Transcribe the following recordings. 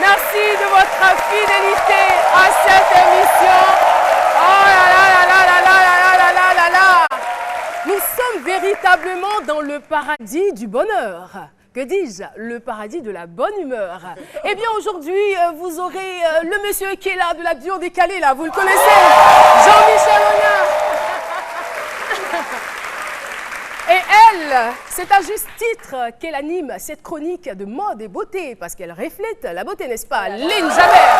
Merci de votre fidélité à cette émission. Oh là là là là là là là là là là là. Nous sommes véritablement dans le paradis du bonheur. Que dis-je? Le paradis de la bonne humeur. Eh bien, aujourd'hui, vous aurez le monsieur qui est là, de la duo décalée, là. Vous le connaissez? Jean-Michel Ognat. Et elle, c'est à juste titre qu'elle anime cette chronique de mode et beauté, parce qu'elle reflète la beauté, n'est-ce pas? Lynn Jabert.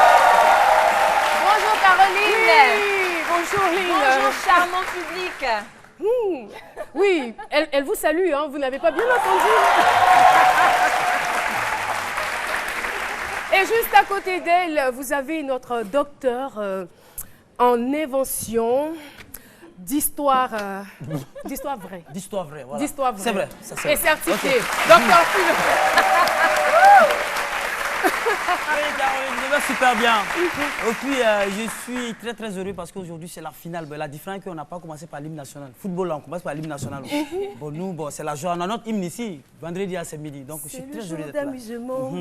Bonjour Caroline. Oui, bonjour Lynn. Bonjour charmant public. Oui, elle vous salue, hein, vous n'avez pas bien entendu. Et juste à côté d'elle, vous avez notre docteur en invention d'histoire vraie. D'histoire vraie, voilà. D'histoire vraie. C'est vrai. Et certifié. Okay. Docteur Philo. Oui, Caroline, je vais super bien. Et puis, je suis très très heureux parce qu'aujourd'hui, c'est la finale. La différence est qu'on n'a pas commencé par l'hymne national. Football, là, on commence par l'hymne national. Bon, nous, bon, c'est la joie. On a notre hymne ici, vendredi à ce midi. Donc, je suis très heureux d'être là. D'amusement.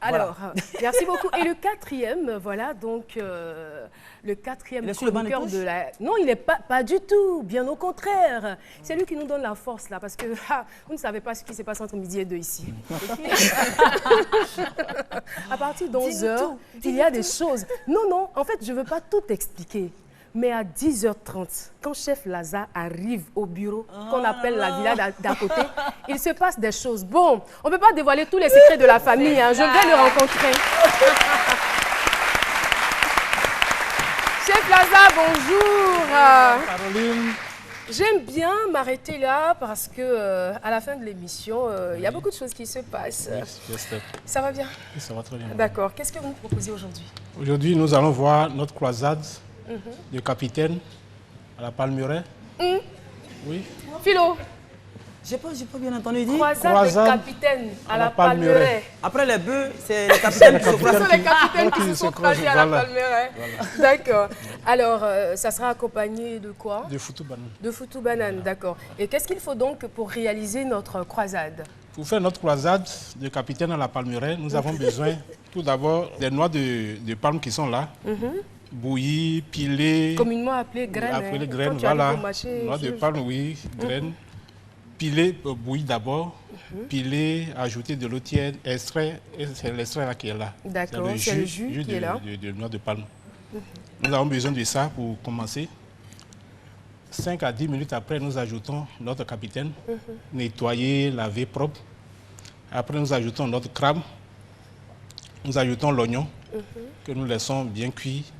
Alors, voilà. Merci beaucoup. Et le quatrième, voilà, donc, le quatrième chroniqueur de la... Non, il n'est pas du tout, bien au contraire. C'est lui qui nous donne la force, là, parce que vous ne savez pas ce qui se passe entre midi et 2 ici. À partir d'11h, il y a des choses. Non, en fait, je ne veux pas tout expliquer. Mais à 10h30, quand chef Lazare arrive au bureau, qu'on appelle la villa d'à côté, il se passe des choses. Bon, on ne peut pas dévoiler tous les secrets de la famille. Hein. Je vais le rencontrer. Chef Lazare, bonjour. Caroline. J'aime bien m'arrêter là parce que à la fin de l'émission, il y a beaucoup de choses qui se passent. Ça va bien? Oui, ça va très bien. D'accord. Qu'est-ce que vous nous proposez aujourd'hui? Aujourd'hui, nous allons voir notre croisade de capitaine à la Palmeraie. Oui. Philo. J'ai pas bien entendu dire. Croisade de capitaine à la Palmeraie. Après les bœufs, c'est les capitaines qui se croisent. Ce sont les capitaines qui se sont croisés à la Palmeraie. D'accord. Alors, ça sera accompagné de quoi? De Foutou Banane. De Foutou Banane, d'accord. Et qu'est-ce qu'il faut donc pour réaliser notre croisade? Pour faire notre croisade de capitaine à la Palmeraie, nous avons besoin tout d'abord des noix de palme qui sont là. Bouillies, pilées. Communément appelées graines. Appelées graines, voilà. Noix de palme, oui, graines. Pilées, bouillies d'abord. Pilées, ajouter de l'eau tiède, extrait. Et c'est l'extrait là qui est là. D'accord, c'est le jus qui est là. De noix de palme. Nous avons besoin de ça pour commencer. 5 à 10 minutes après, nous ajoutons notre capitaine, nettoyer, laver, propre. Après, nous ajoutons notre crabe. Nous ajoutons l'oignon, que nous laissons bien cuit.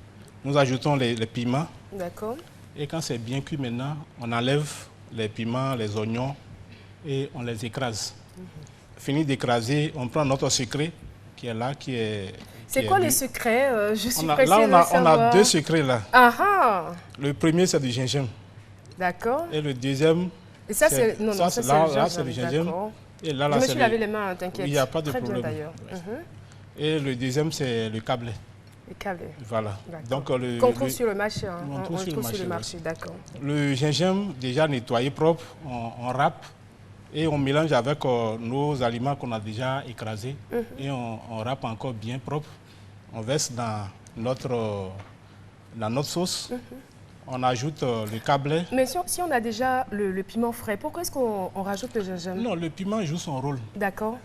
Nous ajoutons les piments. D'accord. Et quand c'est bien cuit maintenant, on enlève les piments, les oignons et on les écrase. Fini d'écraser, on prend notre secret qui est là, qui est... C'est quoi le secret? Je suis pressée là, de savoir. on a deux secrets là. Le premier, c'est du gingembre. D'accord. Et le deuxième... Et ça, c'est... Non, ça, c'est du gingembre. Et là, je me suis lavé les mains, t'inquiète. Il n'y a pas de problème. Très bien, d'ailleurs. Et le deuxième, c'est le câble. Le câble. Voilà. Donc, qu'on trouve sur le marché. Hein. On trouve sur le marché, d'accord. Le gingembre, déjà nettoyé propre, on râpe et on mélange avec nos aliments qu'on a déjà écrasés. Et on râpe encore bien propre. On verse dans notre sauce. On ajoute le câble. Mais si on a déjà le piment frais, pourquoi est-ce qu'on rajoute le gingembre? Non, le piment joue son rôle. D'accord.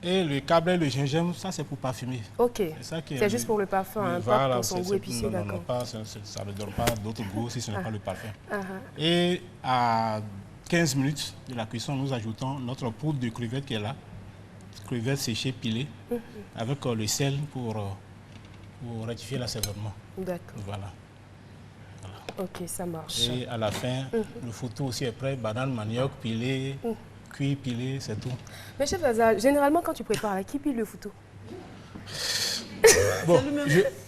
Et le câble et le gingembre, ça c'est pour parfumer. Ok. C'est juste pour le parfum, hein, voilà, pas pour son goût épicé, d'accord. Non, ça ne donne pas d'autre goût si ce n'est pas le parfum. Et à 15 minutes de la cuisson, nous ajoutons notre poudre de crevettes qui est là. Crevettes séchées, pilées, avec le sel pour rectifier l'assaisonnement. D'accord. Voilà. Ok, ça marche. Et à la fin, le foutou aussi est prêt, banane, manioc, pilé. Cuit, pilé, c'est tout. Mais chef Lazare, généralement quand tu prépares, qui pile le foutou? Bon,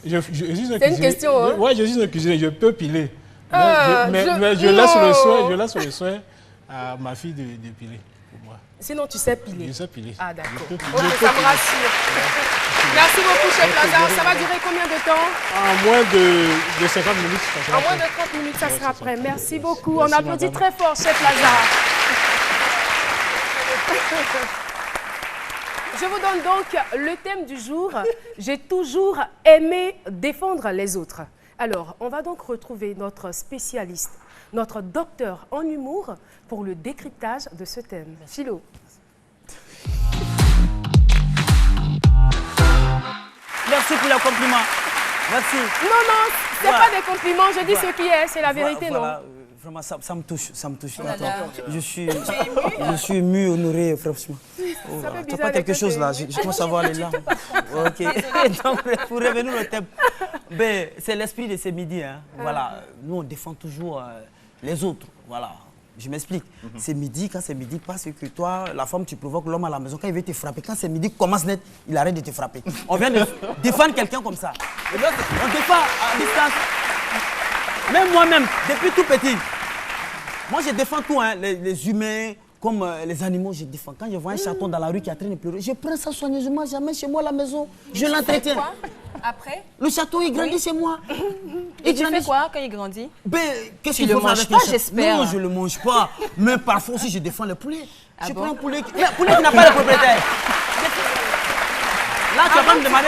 c'est une question, hein? Oui, je suis un cuisinier, je peux piler. Mais je laisse le soin à ma fille de piler pour moi. Sinon, tu sais piler? Je sais piler. Ah, d'accord. Ok, ça me rassure. Merci beaucoup, chef Lazare. Ça va durer combien de temps? En moins de 50 minutes. En moins de 30 minutes, ça sera prêt. Merci beaucoup. On applaudit très fort, chef Lazare. Je vous donne donc le thème du jour. J'ai toujours aimé défendre les autres. Alors, on va donc retrouver notre spécialiste, notre docteur en humour pour le décryptage de ce thème. Philo. Merci pour les compliments. Merci. Non, c'est pas des compliments, je dis ce qui est, c'est la vérité, non? Vraiment, ça me touche, Je suis ému, honoré, franchement. Oh, tu as pas quelque chose là, je commence à voir les larmes. Ok. Donc, pour revenir au thème, ben, c'est l'esprit de ce midi. Hein. Voilà, nous on défend toujours les autres. Voilà. Je m'explique. C'est midi, quand c'est midi, parce que toi, la femme, tu provoques l'homme à la maison. Quand il veut te frapper, quand c'est midi, commence net, il arrête de te frapper. On vient de défendre quelqu'un comme ça. Et donc, on défend à distance. Même moi-même, depuis tout petit, moi je défends tout, hein, les humains, comme les animaux, je défends. Quand je vois un chaton dans la rue qui est en train de pleurer, je prends ça soigneusement, j'amène chez moi à la maison, je l'entretiens. Après? Le chaton, il grandit chez moi. Et tu fais quoi quand il grandit? Ben, qu'est-ce Tu qu'il le faut faire manges avec pas, un chaton? j'espère. Non, je le mange pas. Mais parfois aussi, je défends le poulet. Je bon? prends un poulet qui... Mais poulet qui n'a pas de propriétaire. Là, tu vas pas me demander...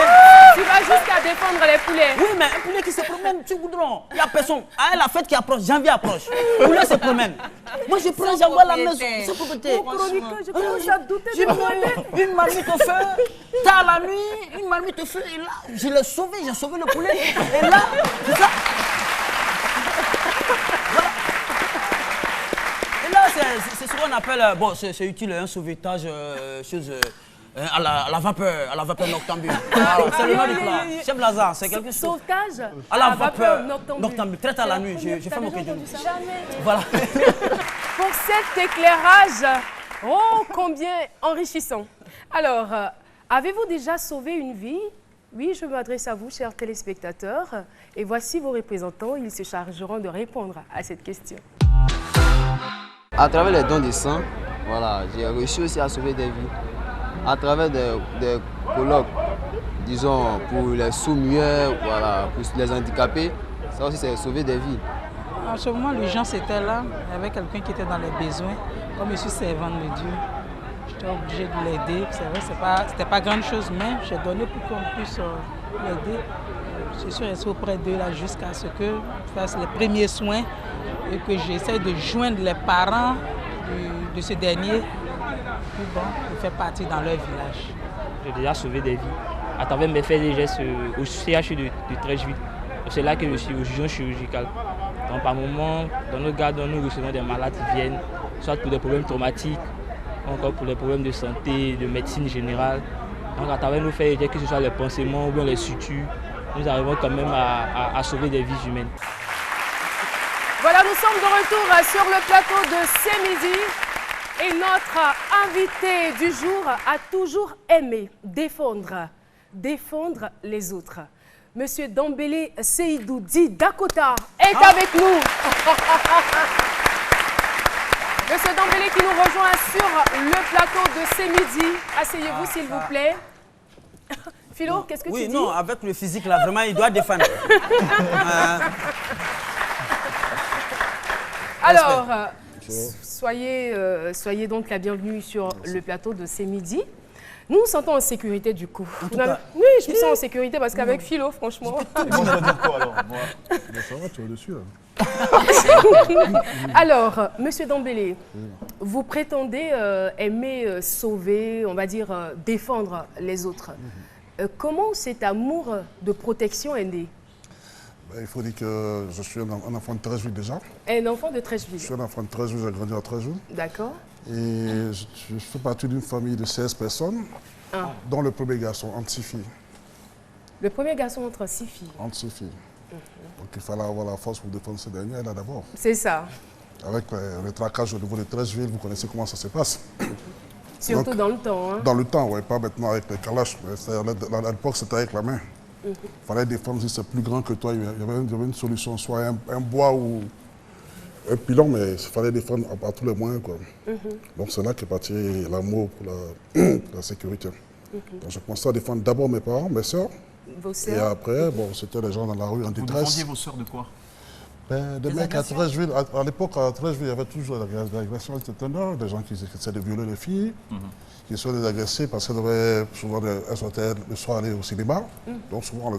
Tu vas jusqu'à défendre les poulets. Oui, mais un poulet qui se promène sur le goudron. Il n'y a personne. Ah, la fête qui approche, janvier approche. Le poulet se promène. Moi, je prends, j'envoie à la maison. Sans propriété. Je commence à douter de moi. Une marmite au feu, tard la nuit, une marmite au feu. Et là, je l'ai sauvé, j'ai sauvé le poulet. Et là, c'est ça. Voilà. Et là, c'est ce qu'on appelle, bon, c'est utile, un sauvetage à la vapeur noctambule. C'est le nom du plat. Chef Lazare, c'est quelque chose. Sauvetage À la vapeur noctambule. Traite à la nuit, je fais mon cuisine. Voilà. Pour cet éclairage, oh, combien enrichissant. Alors, avez-vous déjà sauvé une vie? Oui, je m'adresse à vous, chers téléspectateurs. Et voici vos représentants. Ils se chargeront de répondre à cette question. À travers les dons de sang, voilà, j'ai réussi aussi à sauver des vies. À travers des colloques, disons, pour les sourds-muets, voilà, pour les handicapés, ça aussi c'est sauver des vies. En ce moment, l'urgence était là, il y avait quelqu'un qui était dans les besoins. Comme je suis servante de Dieu, j'étais obligée de l'aider. C'est vrai, c'était pas grande chose, mais j'ai donné pour qu'on puisse l'aider. Je suis restée auprès d'eux là jusqu'à ce que je fasse les premiers soins et que j'essaie de joindre les parents de ce dernier. Puis bon, pour faire partie dans leur village. J'ai déjà sauvé des vies à travers mes faits et gestes au CHU de Treichville. C'est là que je suis urgent chirurgical. Donc par moment, dans nos gardes, nous recevons des malades qui viennent, soit pour des problèmes traumatiques, encore pour des problèmes de santé, de médecine générale. Donc à travers nos faits et gestes, que ce soit les pansements ou bien les sutures, nous arrivons quand même à sauver des vies humaines. Voilà, nous sommes de retour sur le plateau de C'est Midi. Et notre invité du jour a toujours aimé défendre les autres. Monsieur Dambélé Seydou dit Dakota est avec nous. Monsieur Dambélé qui nous rejoint sur le plateau de C'est Midi. Asseyez-vous s'il vous plaît. Philo, qu'est-ce que tu dis? Oui, non, avec le physique là, vraiment, il doit défendre. Alors, soyez donc la bienvenue sur le plateau de C'est Midi. Nous nous sentons en sécurité du coup. Oui, je me sens en sécurité parce qu'avec Philo, franchement... Moi, je vais dire quoi alors? Moi, ça va, tu es dessus là. Alors, Monsieur Dambélé, vous prétendez aimer sauver, on va dire défendre les autres. Comment cet amour de protection est né? Il faut dire que je suis un enfant de Treichville déjà. Un enfant de Treichville? Je suis un enfant de Treichville, j'ai grandi à Treichville. D'accord. Et je fais partie d'une famille de 16 personnes, dont le premier garçon, entre 6 filles. Le premier garçon entre 6 filles? Entre 6 filles. Donc il fallait avoir la force pour défendre ces derniers là d'abord. C'est ça. Avec le traquage au niveau de Treichville, vous connaissez comment ça se passe. Surtout donc, dans le temps. Hein. Dans le temps, oui, pas maintenant avec les calaches. À l'époque, c'était avec la main. Il fallait défendre si c'est plus grand que toi. Il y avait une solution, soit un bois ou un pilon, mais il fallait défendre à tous les moyens. Quoi. Donc c'est là qu'est parti l'amour pour la sécurité. Donc je commençais à défendre d'abord mes parents, mes soeurs. Vos sœurs? Et après, bon, c'était les gens dans la rue en détresse. Vous défendiez vos sœurs de quoi? Des mecs à Treichville, à l'époque, à Treichville, il y avait toujours l'agression extérieure, des gens qui essaient de violer les filles, qui sont des agressés parce qu'elles devaient souvent le soir aller au cinéma. Donc souvent,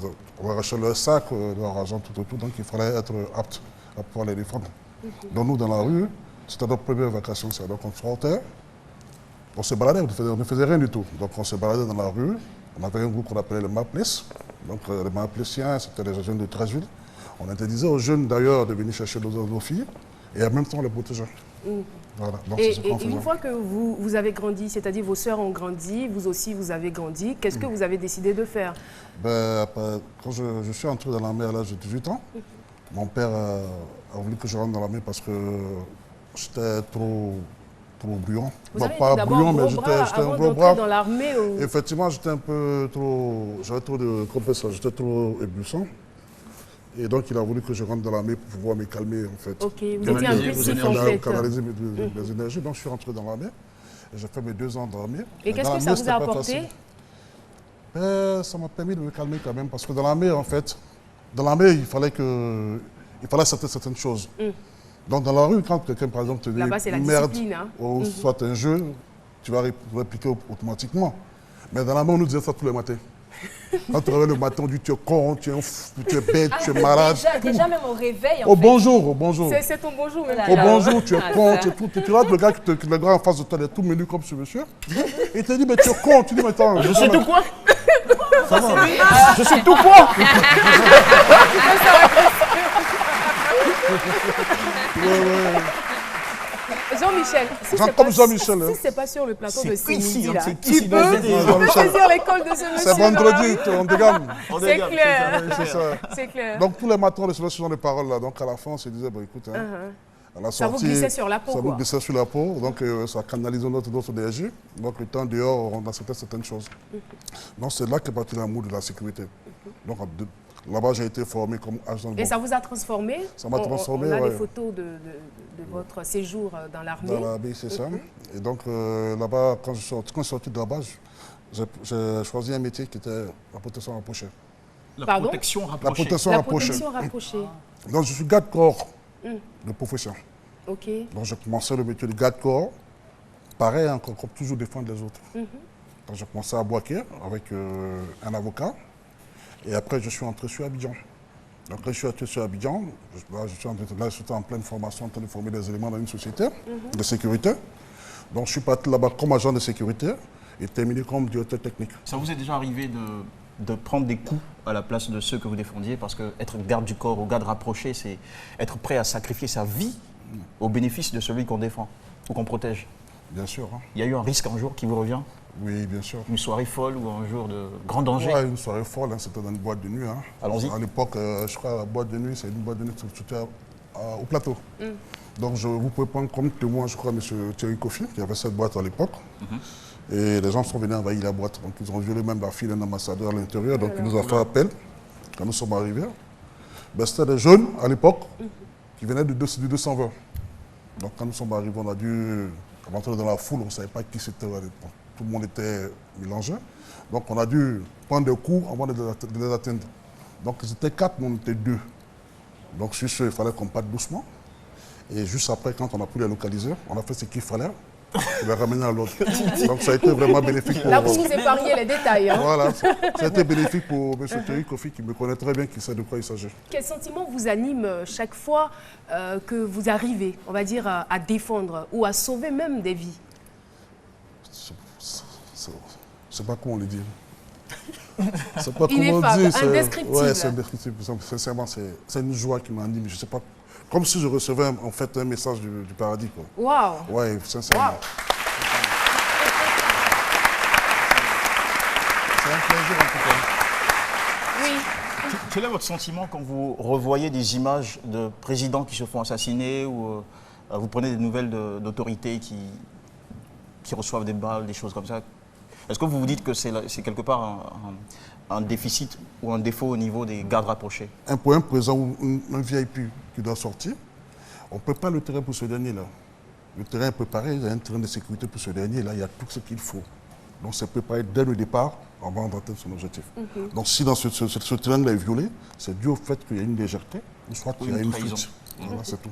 on arrachait leur sac, leur argent, tout autour, donc il fallait être apte à pouvoir les défendre. Donc nous, dans la rue, c'était notre première vacation. Donc on sortait, on se baladait, on ne faisait rien du tout. Donc on se baladait dans la rue, on avait un groupe qu'on appelait le Maplice. Donc les Mapliciens, c'était les jeunes de Treichville. On interdisait aux jeunes d'ailleurs de venir chercher nos filles et en même temps les protéger. Voilà. Donc, et une fois que vous avez grandi, c'est-à-dire vos sœurs ont grandi, vous aussi vous avez grandi, qu'est-ce que vous avez décidé de faire? Quand je suis entré dans l'armée à l'âge de 18 ans, mon père a voulu que je rentre dans l'armée parce que j'étais trop bruyant. Vous avez pas bruyant, mais j'étais un gros bras. Dans l'armée ou... Effectivement, j'étais un peu trop... J'avais trop de compétences, j'étais trop éblouissant. Et donc, il a voulu que je rentre dans l'armée pour pouvoir me calmer, en fait. Ok, vous étiez agressif, en fait. Canaliser mes énergies. Donc, je suis rentré dans l'armée. Et j'ai fait mes 2 ans d'armée. Et qu'est-ce que ça vous a apporté? Ça m'a permis de me calmer quand même. Parce que dans l'armée, en fait, il fallait certaines choses. Donc, dans la rue, quand quelqu'un, par exemple, te dit merde, ou soit un jeu, tu vas répliquer automatiquement. Mais dans l'armée, on nous disait ça tous les matins. Quand tu réveilles le matin, on dit tu es con, tu es un fou, tu es bête, tu es malade. Déjà même au réveil. Au bonjour. C'est ton bonjour même. Au bonjour, tu es con, tu es tout. Tu regardes le gars le gars en face de toi, il est tout menu comme ce monsieur. Il te dit mais tu es con, tu dis mais attends. Je suis tout quoi? Ça va. Je suis tout quoi? Jean-Michel, si c'est pas sur le plateau de ce midi là, tu peux choisir l'école de ce monsieur. C'est vendredi, on dégaine. C'est clair. C'est clair. Donc tous les matins, on recevait ce genre de paroles là. Donc à la fin, on se disait, écoute, à la sortie, ça vous glissait sur la peau. Ça vous glissait sur la peau, donc ça canalisait notre énergie. Donc le temps dehors, on acceptait certaines choses. Donc c'est là qu'est parti l'amour de la sécurité. Donc là-bas, j'ai été formé comme agent de... Et ça vous a transformé? Ça m'a transformé, on a des photos de votre séjour dans l'armée. Dans l'armée, c'est ça. Et donc là-bas, quand je suis sorti de là-bas, j'ai choisi un métier qui était la protection rapprochée. La protection rapprochée. Donc je suis garde-corps de profession. Ok. Donc j'ai commencé le métier de garde-corps. Pareil, encore comme toujours défendre les autres. Donc j'ai commencé à Boaké avec un avocat. Et après, je suis entré sur Abidjan. Donc, quand je suis entré sur Abidjan, je suis en pleine formation, en train de former des éléments dans une société de sécurité. Donc, je suis parti là-bas comme agent de sécurité et terminé comme directeur technique. Ça vous est déjà arrivé de prendre des coups à la place de ceux que vous défendiez? Parce que être garde du corps ou garde rapproché, c'est être prêt à sacrifier sa vie au bénéfice de celui qu'on défend ou qu'on protège. Bien sûr. Il y a eu un risque un jour qui vous revient? Oui, bien sûr. Une soirée folle ou un jour de grand danger? Oui, une soirée folle, c'était dans une boîte de nuit. Allons-y. À l'époque, je crois, la boîte de nuit, c'est une boîte de nuit située au plateau. Donc, vous pouvez prendre comme témoin, je crois, M. Thierry Kofi, qui avait cette boîte à l'époque. Et les gens sont venus envahir la boîte. Donc, ils ont violé même la fille d'un ambassadeur à l'intérieur. Donc, il nous a fait appel quand nous sommes arrivés. C'était des jeunes, à l'époque, qui venaient du 220. Donc, quand nous sommes arrivés, on a dû rentrer dans la foule. On ne savait pas qui c'était à l'époque. Tout le monde était mélangé. Donc, on a dû prendre des coups avant de les atteindre. Donc, ils étaient 4, nous, on était 2. Donc, sur ce, il fallait qu'on parte doucement. Et juste après, quand on a pu les localiser, on a fait ce qu'il fallait et les ramener à l'autre. Donc, ça a été vraiment bénéfique pour... Là, vous nous épargnez les détails. Voilà. Ça a été bénéfique pour M. Thierry Kofi, qui me connaît très bien, qui sait de quoi il s'agit. Quel sentiment vous anime chaque fois que vous arrivez, on va dire, à défendre ou à sauver même des vies? C'est pas comment on le dit. C'est pas comment on dit. Indescriptible. Ouais, c'est indescriptible. Sincèrement, c'est une joie qui m'anime. Je sais pas. Comme si je recevais en fait un message du paradis. Waouh. Ouais, sincèrement. Wow. C'est un plaisir en tout cas. Oui. Quel est votre sentiment quand vous revoyez des images de présidents qui se font assassiner ou vous prenez des nouvelles d'autorités qui reçoivent des balles, des choses comme ça? Est-ce que vous vous dites que c'est quelque part un déficit ou un défaut au niveau des gardes rapprochés? Pour un président ou un VIP qui doit sortir, on ne peut pas le terrain pour ce dernier-là. Le terrain est préparé, il y a un terrain de sécurité pour ce dernier-là, il y a tout ce qu'il faut. Donc c'est préparé dès le départ avant d'atteindre son objectif. Donc si dans ce terrain-là est violé, c'est dû au fait qu'il y a une légèreté, ou soit qu'il y a une fuite. Voilà, c'est tout.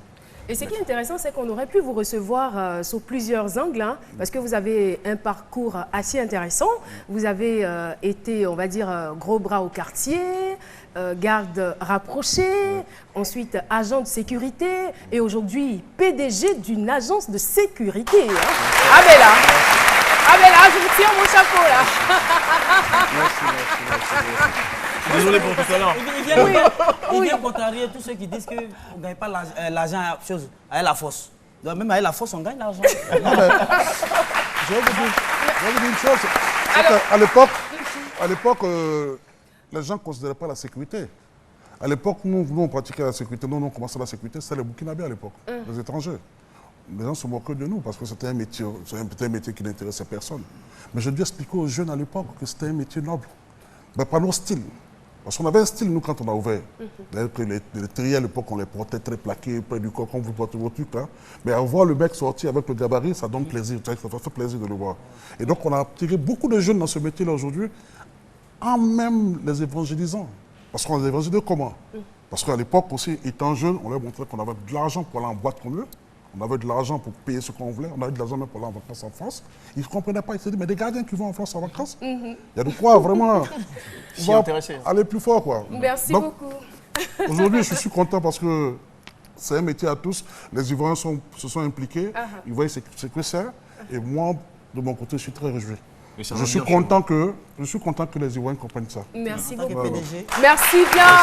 Et ce qui est intéressant, c'est qu'on aurait pu vous recevoir sous plusieurs angles, hein, parce que vous avez un parcours assez intéressant. Vous avez été, on va dire, gros bras au quartier, garde rapproché, ensuite agent de sécurité et aujourd'hui PDG d'une agence de sécurité. Hein. Abella, je vous tire mon chapeau là. Merci. Désolé pour tout à l'heure. Il vient contrarier tous ceux qui disent qu'on ne gagne pas l'argent avec la force. Donc même avec la force, on gagne l'argent. Je vais vous dire une chose. À l'époque, les gens ne considéraient pas la sécurité. À l'époque, nous on pratiquait la sécurité, nous on commençait la sécurité, c'était les Burkinabés à l'époque, les étrangers. Les gens se moquaient de nous parce que c'était un métier qui n'intéressait personne. Mais je dois expliquer aux jeunes à l'époque que c'était un métier noble. Mais pas nos styles. Parce qu'on avait un style, nous, quand on a ouvert. Les triers, à l'époque, on les portait très plaqués, près du corps, comme vous portez vos trucs. Hein. Mais à voir le mec sortir avec le gabarit, ça donne plaisir. Ça fait plaisir de le voir. Et donc, on a attiré beaucoup de jeunes dans ce métier-là aujourd'hui, en même les évangélisant. Parce qu'on les évangélisait comment? Parce qu'à l'époque aussi, étant jeune, on leur montrait qu'on avait de l'argent pour aller en boîte comme eux. On avait de l'argent pour payer ce qu'on voulait. On avait de l'argent même pour aller en vacances en France. Ils ne comprenaient pas. Ils se disaient, mais des gardiens qui vont en France en vacances, il y a de quoi vraiment aller plus fort. Quoi. Merci beaucoup. Aujourd'hui, je suis content parce que c'est un métier à tous. Les Ivoiriens se sont impliqués. Ils voient ce que c'est. Et moi, de mon côté, je suis très réjoui. Je suis content que les Ivoiriens comprennent ça. Merci beaucoup. Merci bien,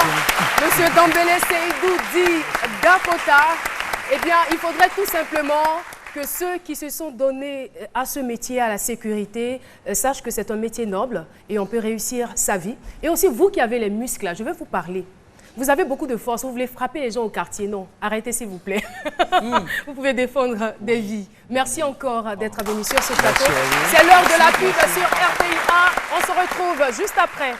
Monsieur Dambélé Seydou dit Dakota. Eh bien, il faudrait tout simplement que ceux qui se sont donnés à ce métier, à la sécurité, sachent que c'est un métier noble et on peut réussir sa vie. Et aussi, vous qui avez les muscles, là, je vais vous parler. Vous avez beaucoup de force, vous voulez frapper les gens au quartier. Non, arrêtez s'il vous plaît. Vous pouvez défendre des vies. Merci encore d'être venu sur ce plateau. C'est l'heure de la pub sur RTI1. On se retrouve juste après.